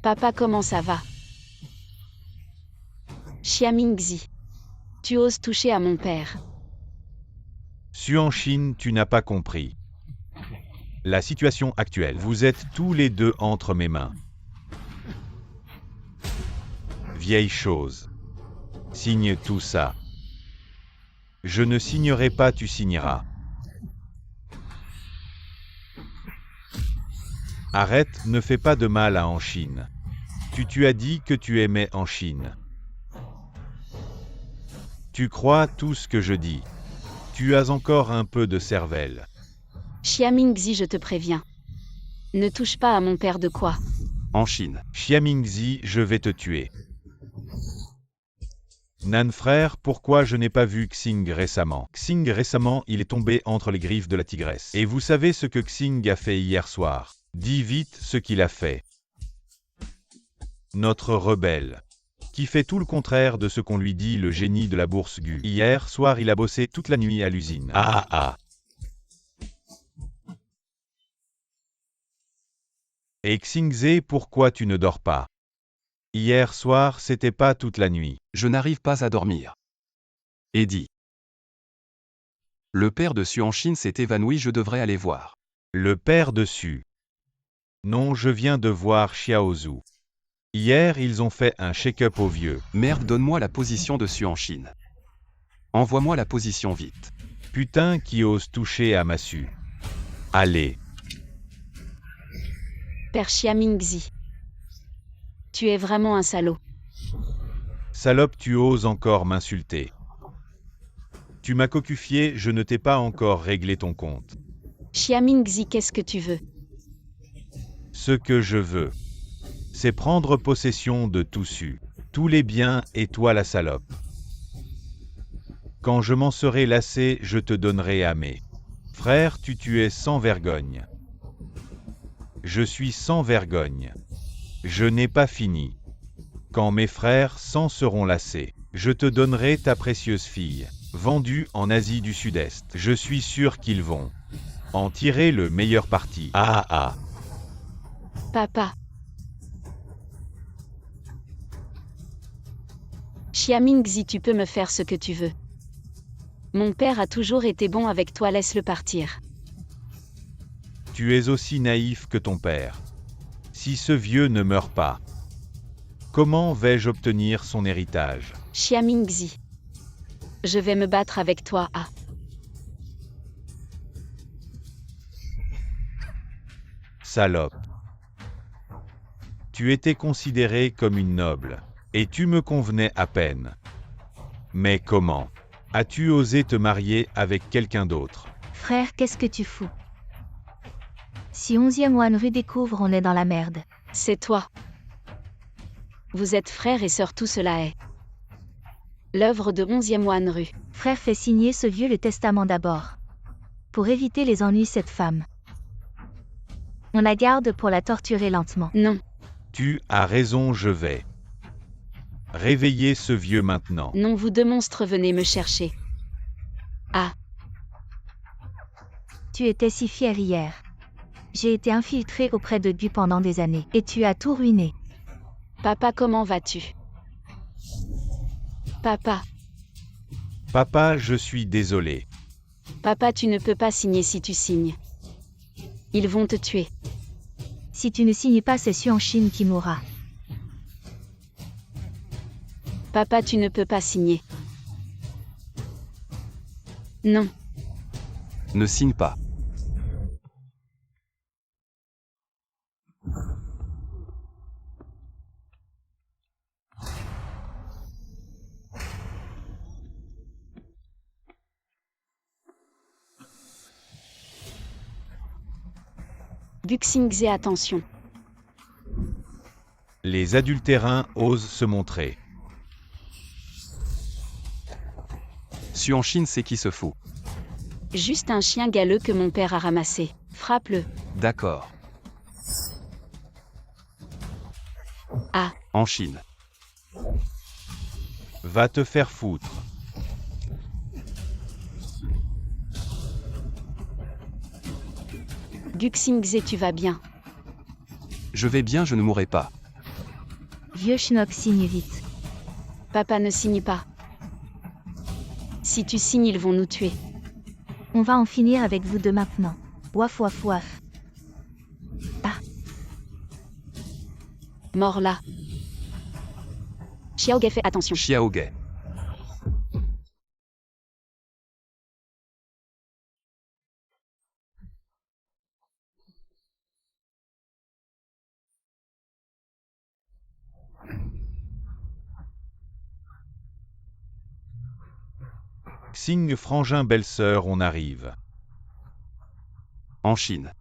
Papa, comment ça va? Xiamingzi. Tu oses toucher à mon père. Suis en Chine, tu n'as pas compris. La situation actuelle, vous êtes tous les deux entre mes mains. Vieille chose. Signe tout ça. Je ne signerai pas, tu signeras. Arrête, ne fais pas de mal à en Chine. Tu as dit que tu aimais en Chine. Tu crois tout ce que je dis. Tu as encore un peu de cervelle. Xiamingzi, je te préviens. Ne touche pas à mon père de quoi? En Chine. Xiamingzi, je vais te tuer. Nan frère, pourquoi je n'ai pas vu Xing récemment? Xing récemment, il est tombé entre les griffes de la tigresse. Et vous savez ce que Xing a fait hier soir? Dis vite ce qu'il a fait. Notre rebelle, qui fait tout le contraire de ce qu'on lui dit, le génie de la bourse Gu. Hier soir, il a bossé toute la nuit à l'usine. Et Xingze, pourquoi tu ne dors pas? Hier soir, c'était pas toute la nuit. Je n'arrive pas à dormir. Eddie. Le père de Su en Chine s'est évanoui, je devrais aller voir. Le père de Su. Non, je viens de voir Xiaozu. Hier, ils ont fait un check-up au vieux. Merde, donne-moi la position de Su en Chine. Envoie-moi la position vite. Putain, qui ose toucher à ma Su. Allez. Père Xiamingzi. Tu es vraiment un salaud. Salope, tu oses encore m'insulter. Tu m'as cocufié, je ne t'ai pas encore réglé ton compte. Xiamingzi, qu'est-ce que tu veux? Ce que je veux, c'est prendre possession de tout Su, tous les biens et toi la salope. Quand je m'en serai lassé, je te donnerai à mes frères, tu es sans vergogne. Je suis sans vergogne. Je n'ai pas fini. Quand mes frères s'en seront lassés, je te donnerai ta précieuse fille. vendus en Asie du Sud-Est. Je suis sûr qu'ils vont en tirer le meilleur parti. Ah ah. Papa. Xiamingzi, tu peux me faire ce que tu veux. Mon père a toujours été bon avec toi, laisse-le partir. Tu es aussi naïf que ton père. Si ce vieux ne meurt pas, comment vais-je obtenir son héritage? Xiamingzi. Je vais me battre avec toi, ah. Salope. Tu étais considérée comme une noble, et tu me convenais à peine. Mais comment as-tu osé te marier avec quelqu'un d'autre? Frère, qu'est-ce que tu fous? Si 11e One rue découvre, on est dans la merde. C'est toi. Vous êtes frères et sœurs, tout cela est l'œuvre de 11e One rue. Frère, fait signer ce vieux le testament d'abord. Pour éviter les ennuis, cette femme. On la garde pour la torturer lentement. Non, Tu as raison, je vais réveiller ce vieux maintenant. non, vous deux monstres, venez me chercher. Ah, Tu étais si fier hier. J'ai été infiltré auprès de Gu pendant des années. Et tu as tout ruiné. papa, comment vas-tu? Papa, Papa, je suis désolé. papa, tu ne peux pas signer si tu signes. Ils vont te tuer. Si tu ne signes pas, c'est Xuan Xin qui mourra. Papa, tu ne peux pas signer. Non, Ne signe pas. Guxingze, attention. Les adultérins osent se montrer. Xuanxin, c'est qui se fout? Juste un chien galeux que mon père a ramassé. Frappe-le. D'accord. Ah, En Chine. Va te faire foutre. Guxingze, tu vas bien. Je vais bien, je ne mourrai pas. Vieux schnock, signe vite. Papa, ne signe pas. Si tu signes, ils vont nous tuer. On va en finir avec vous deux maintenant. Waf waf waf. Mort là. Xiaoge, fais attention. Xiaoge. Signe frangin belle-sœur, on arrive. En Chine.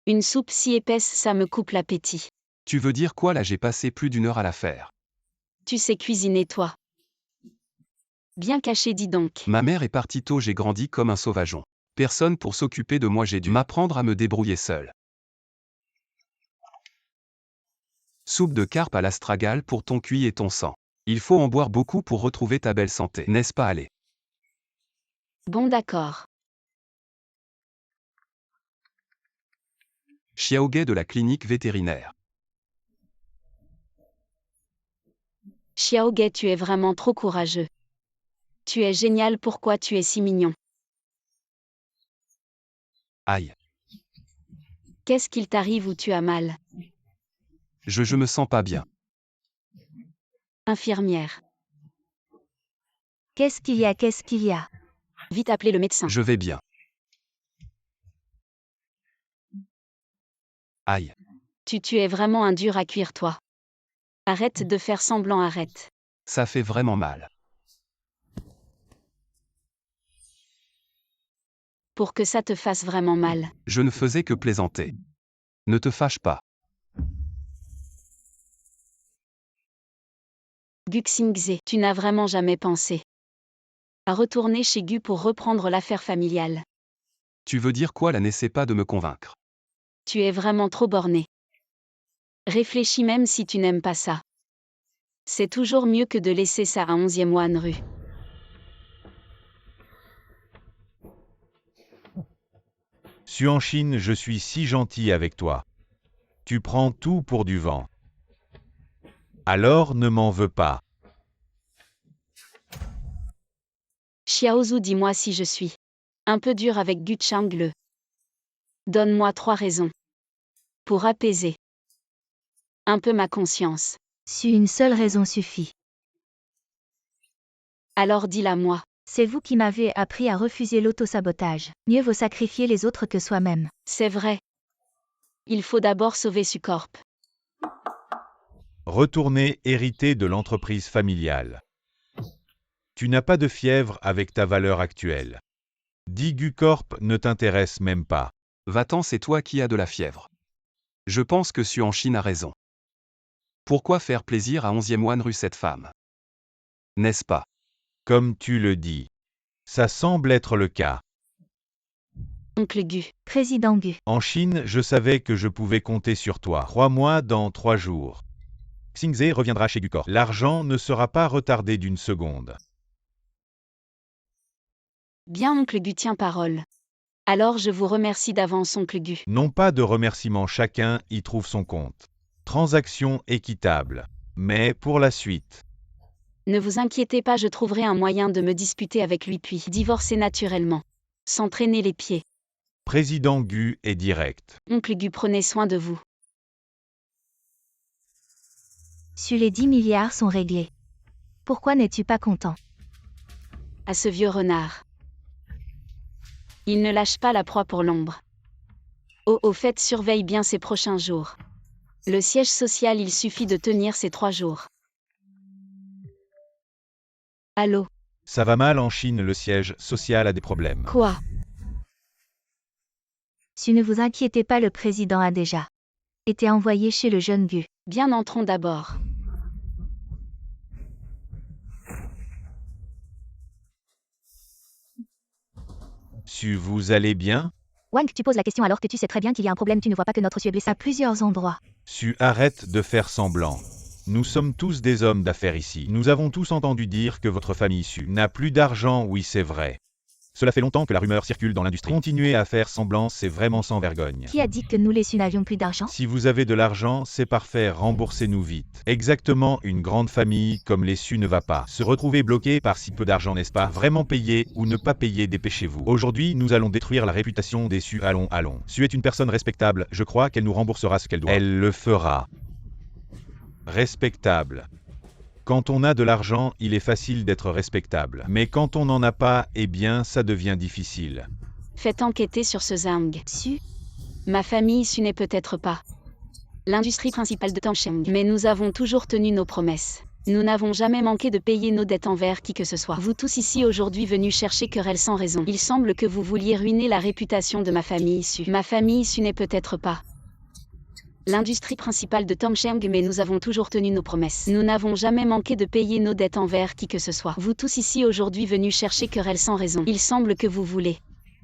Une soupe si épaisse, ça me coupe l'appétit. Tu veux dire quoi là? J'ai passé plus d'1 heure à la faire. Tu sais cuisiner, toi. Bien caché, dis donc. Ma mère est partie tôt, j'ai grandi comme un sauvageon. Personne pour s'occuper de moi, j'ai dû m'apprendre à me débrouiller seul. Soupe de carpe à l'astragale pour ton cuit et ton sang. Il faut en boire beaucoup pour retrouver ta belle santé, n'est-ce pas? Allez. Bon, d'accord. Xiaoge de la clinique vétérinaire. Xiaoge, tu es vraiment trop courageux. Tu es génial, pourquoi tu es si mignon? Aïe. Qu'est-ce qu'il t'arrive ou tu as mal? Je me sens pas bien. Infirmière. Qu'est-ce qu'il y a? Qu'est-ce qu'il y a? Vite appeler le médecin. Je vais bien. Aïe. Tu es vraiment un dur à cuire, toi. Arrête de faire semblant, arrête. Ça fait vraiment mal. Pour que ça te fasse vraiment mal. Je ne faisais que plaisanter. Ne te fâche pas. Guxingze, tu n'as vraiment jamais pensé à retourner chez Gu pour reprendre l'affaire familiale. Tu veux dire quoi là? N'essaie pas de me convaincre. Tu es vraiment trop borné. Réfléchis même si tu n'aimes pas ça. C'est toujours mieux que de laisser ça à 11e One rue. Suanchine, je suis si gentil avec toi. Tu prends tout pour du vent. Alors ne m'en veux pas. Xiaozu, dis-moi si je suis un peu dur avec Gu Chang'le. Donne-moi 3 raisons. Pour apaiser un peu ma conscience. Si une seule raison suffit. Alors dis-la moi. C'est vous qui m'avez appris à refuser l'autosabotage. Mieux vaut sacrifier les autres que soi-même. C'est vrai. Il faut d'abord sauver Sucorp. Retourner hériter de l'entreprise familiale. Tu n'as pas de fièvre avec ta valeur actuelle. Digucorp ne t'intéresse même pas. Va-t'en, c'est toi qui as de la fièvre. Je pense que Suanchine a raison. Pourquoi faire plaisir à 11e One rue cette femme? N'est-ce pas? Comme tu le dis. Ça semble être le cas. Oncle Gu. Président Gu. En Chine, je savais que je pouvais compter sur toi. Crois-moi, dans 3 jours. Xingze reviendra chez Gucorp. L'argent ne sera pas retardé d'une seconde. Bien, oncle Gu tient parole. Alors je vous remercie d'avance, oncle Gu. Non pas de remerciements, chacun y trouve son compte. Transaction équitable. Mais pour la suite. Ne vous inquiétez pas, je trouverai un moyen de me disputer avec lui puis divorcer naturellement. Sans traîner les pieds. Président Gu est direct. Oncle Gu, prenez soin de vous. Sur les 10 milliards sont réglés. Pourquoi n'es-tu pas content? À ce vieux renard. Il ne lâche pas la proie pour l'ombre. Au fait, surveille bien ces prochains jours. Le siège social, il suffit de tenir ces 3 jours. Allô? Ça va mal en Chine, le siège social a des problèmes. Quoi? Si ne vous inquiétez pas, le président a déjà été envoyé chez le jeune Gu. Bien, entrons d'abord. Si vous allez bien? Wang, tu poses la question alors que tu sais très bien qu'il y a un problème, tu ne vois pas que notre Su est blessé à plusieurs endroits. Arrête de faire semblant. Nous sommes tous des hommes d'affaires ici. Nous avons tous entendu dire que votre famille Su n'a plus d'argent, oui c'est vrai. Cela fait longtemps que la rumeur circule dans l'industrie. Continuer à faire semblant, c'est vraiment sans vergogne. Qui a dit que nous les Su n'avions plus d'argent? Si vous avez de l'argent, c'est parfait, remboursez-nous vite. Exactement, une grande famille comme les Su ne va pas se retrouver bloquée par si peu d'argent, n'est-ce pas? Vraiment payer ou ne pas payer, dépêchez-vous. Aujourd'hui, nous allons détruire la réputation des Su. Allons. Su est une personne respectable, je crois qu'elle nous remboursera ce qu'elle doit. Elle le fera. Respectable. Quand on a de l'argent, il est facile d'être respectable. Mais quand on n'en a pas, eh bien, ça devient difficile. Faites enquêter sur ce Zhang. Su? Ma famille Su n'est peut-être pas l'industrie principale de Tangcheng, mais nous avons toujours tenu nos promesses. Nous n'avons jamais manqué de payer nos dettes envers qui que ce soit. Vous tous ici aujourd'hui venus chercher querelle sans raison. Il semble que vous vouliez ruiner la réputation de ma famille Su. Ma famille Su n'est peut-être pas l'industrie principale de Tangcheng, mais nous avons toujours tenu nos promesses. Nous n'avons jamais manqué de payer nos dettes envers qui que ce soit. Vous tous ici aujourd'hui venus chercher querelle sans raison. Il semble que vous voulez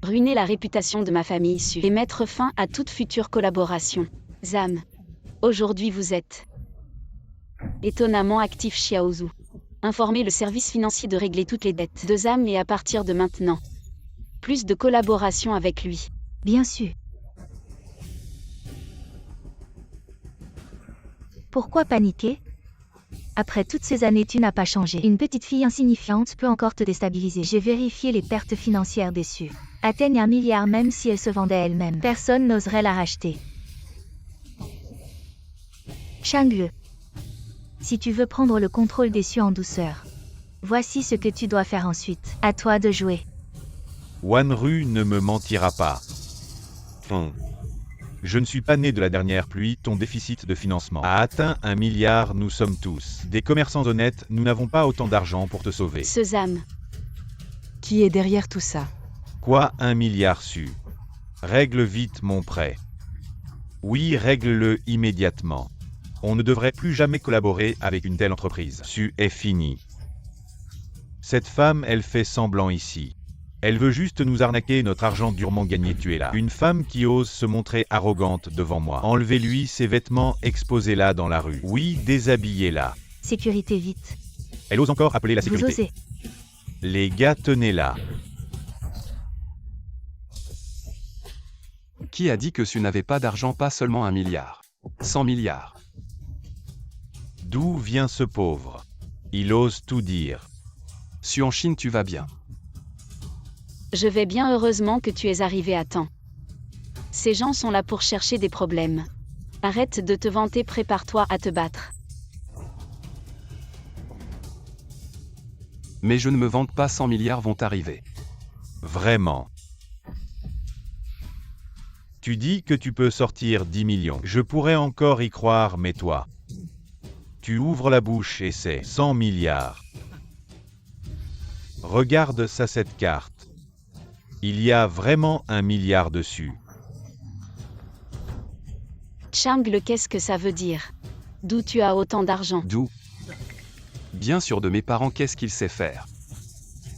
ruiner la réputation de ma famille Su et mettre fin à toute future collaboration. Zam. Aujourd'hui vous êtes étonnamment actif, Xiaozu. Informez le service financier de régler toutes les dettes de Zam et à partir de maintenant, plus de collaboration avec lui. Bien sûr. Pourquoi paniquer? Après toutes ces années, tu n'as pas changé. Une petite fille insignifiante peut encore te déstabiliser. J'ai vérifié les pertes financières des Su. Atteignent 1 milliard même si elle se vendait elle-même. Personne n'oserait la racheter. Chang'le. Si tu veux prendre le contrôle des Su en douceur, voici ce que tu dois faire ensuite. À toi de jouer. Wanru ne me mentira pas. Je ne suis pas né de la dernière pluie, ton déficit de financement a atteint 1 milliard, nous sommes tous des commerçants honnêtes, nous n'avons pas autant d'argent pour te sauver. Ce Zam. Qui est derrière tout ça? Quoi, 1 milliard Su? Règle vite mon prêt. Oui, règle-le immédiatement. On ne devrait plus jamais collaborer avec une telle entreprise. Su est fini. Cette femme, elle fait semblant ici. Elle veut juste nous arnaquer notre argent durement gagné, tu es là. Une femme qui ose se montrer arrogante devant moi. Enlevez-lui ses vêtements, exposez-la dans la rue. Oui, déshabillez-la. Sécurité vite. Elle ose encore appeler la Vous sécurité. osez. Les gars, tenez-la. Qui a dit que tu n'avais pas d'argent, pas seulement 1 milliard. 100 milliards. D'où vient ce pauvre? Il ose tout dire. Si en Chine tu vas bien. Je vais bien, heureusement que tu es arrivé à temps. Ces gens sont là pour chercher des problèmes. Arrête de te vanter, prépare-toi à te battre. Mais je ne me vante pas, 100 milliards vont arriver. Vraiment. Tu dis que tu peux sortir 10 millions. Je pourrais encore y croire, mais toi. Tu ouvres la bouche et c'est 100 milliards. Regarde ça, cette carte. Il y a vraiment 1 milliard dessus. Changle, qu'est-ce que ça veut dire? D'où tu as autant d'argent? D'où? Bien sûr, de mes parents, qu'est-ce qu'il sait faire?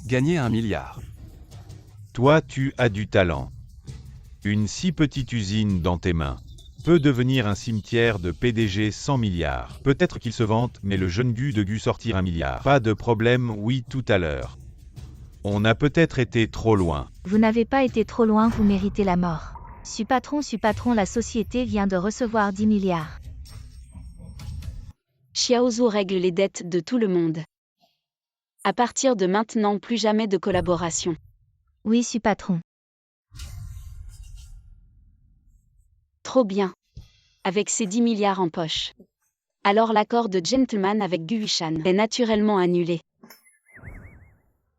Gagner 1 milliard. Toi, tu as du talent. Une si petite usine dans tes mains peut devenir un cimetière de PDG 100 milliards. Peut-être qu'il se vante, mais le jeune Gu de Gu sortir 1 milliard. Pas de problème, oui, tout à l'heure. On a peut-être été trop loin. Vous n'avez pas été trop loin, vous méritez la mort. Patron, la société vient de recevoir 10 milliards. Xiaozu règle les dettes de tout le monde. À partir de maintenant, plus jamais de collaboration. Oui, patron. Trop bien. Avec ses 10 milliards en poche. Alors l'accord de gentleman avec Gu Yuishan est naturellement annulé.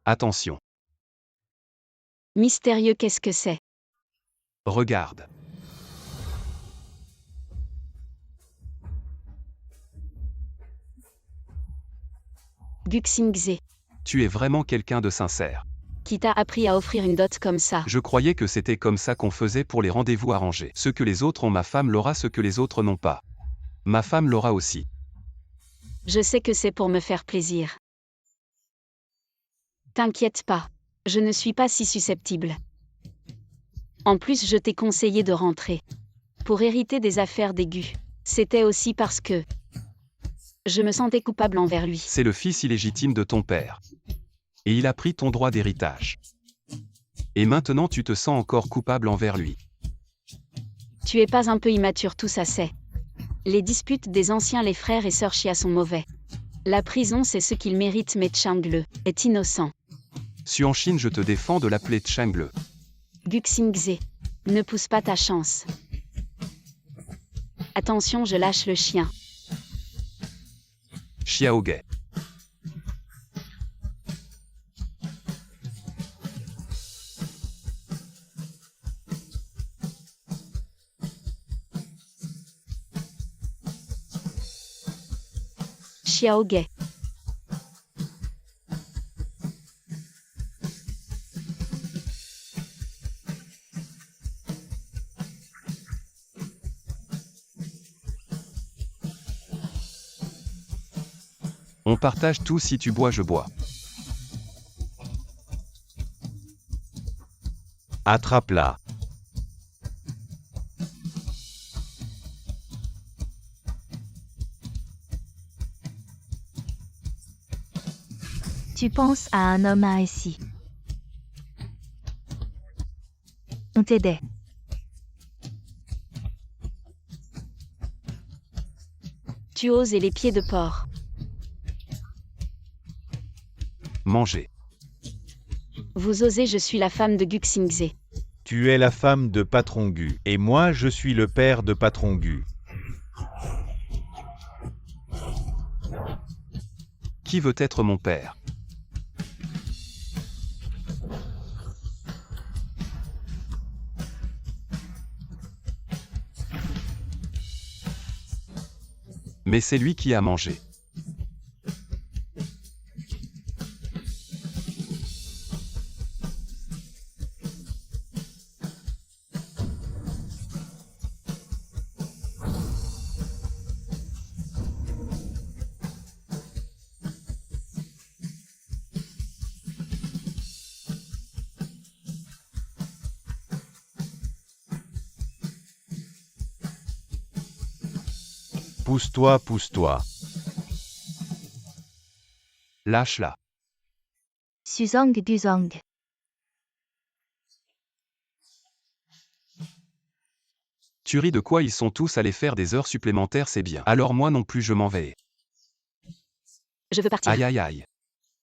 Attention. Mystérieux, qu'est-ce que c'est? Regarde. Gu Xingze, Tu es vraiment quelqu'un de sincère. qui t'a appris à offrir une dot comme ça? Je croyais que c'était comme ça qu'on faisait pour les rendez-vous arrangés. Ce que les autres ont, ma femme l'aura, ce que les autres n'ont pas. Ma femme l'aura aussi. Je sais que c'est pour me faire plaisir. T'inquiète pas, je ne suis pas si susceptible. En plus, je t'ai conseillé de rentrer. Pour hériter des affaires d'Gu. C'était aussi parce que je me sentais coupable envers lui. C'est le fils illégitime de ton père. Et il a pris ton droit d'héritage. Et maintenant tu te sens encore coupable envers lui. Tu es pas un peu immature, tout ça c'est. Les disputes des anciens, les frères et sœurs Chia sont mauvais. La prison, c'est ce qu'il mérite, mais Changle est innocent. Si en Chine, je te défends de l'appeler Changle. Gu Xingze, ne pousse pas ta chance. Attention, je lâche le chien. Xiaoge. Xiaoge. On partage tout, si tu bois, je bois. Attrape-la. Tu penses à un homme ainsi. On t'aidait. Tu oses et les pieds de porc. Manger. Vous osez, je suis la femme de Gu Xingze. Tu es la femme de Patron Gu, et moi je suis le père de Patron Gu. Qui veut être mon père? Mais c'est lui qui a mangé. Pousse-toi, pousse-toi. Lâche-la. Suzong Duzong. Tu ris de quoi? Ils sont tous allés faire des heures supplémentaires, c'est bien. Alors moi non plus je m'en vais. Je veux partir. Aïe aïe aïe.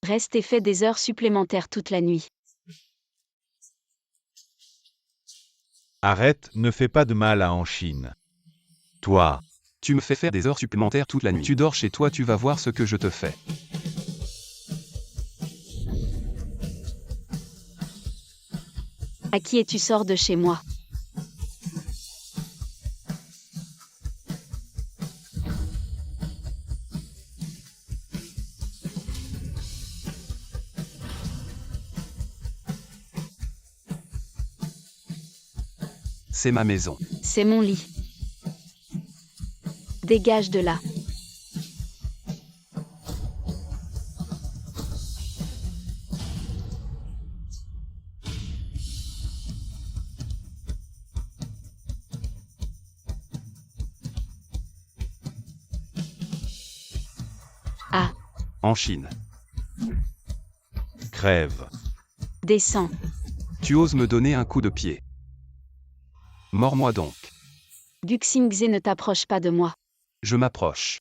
Reste et fais des heures supplémentaires toute la nuit. Arrête, ne fais pas de mal à Anchine. Toi, Tu me fais faire des heures supplémentaires toute la nuit. Tu dors chez toi, tu vas voir ce que je te fais. À qui es-tu sors de chez moi? C'est ma maison. C'est mon lit. Dégage de là. Ah, En Chine. crève. descends. Tu oses me donner un coup de pied. Mords-moi donc. Guxingze, ne t'approche pas de moi. Je m'approche.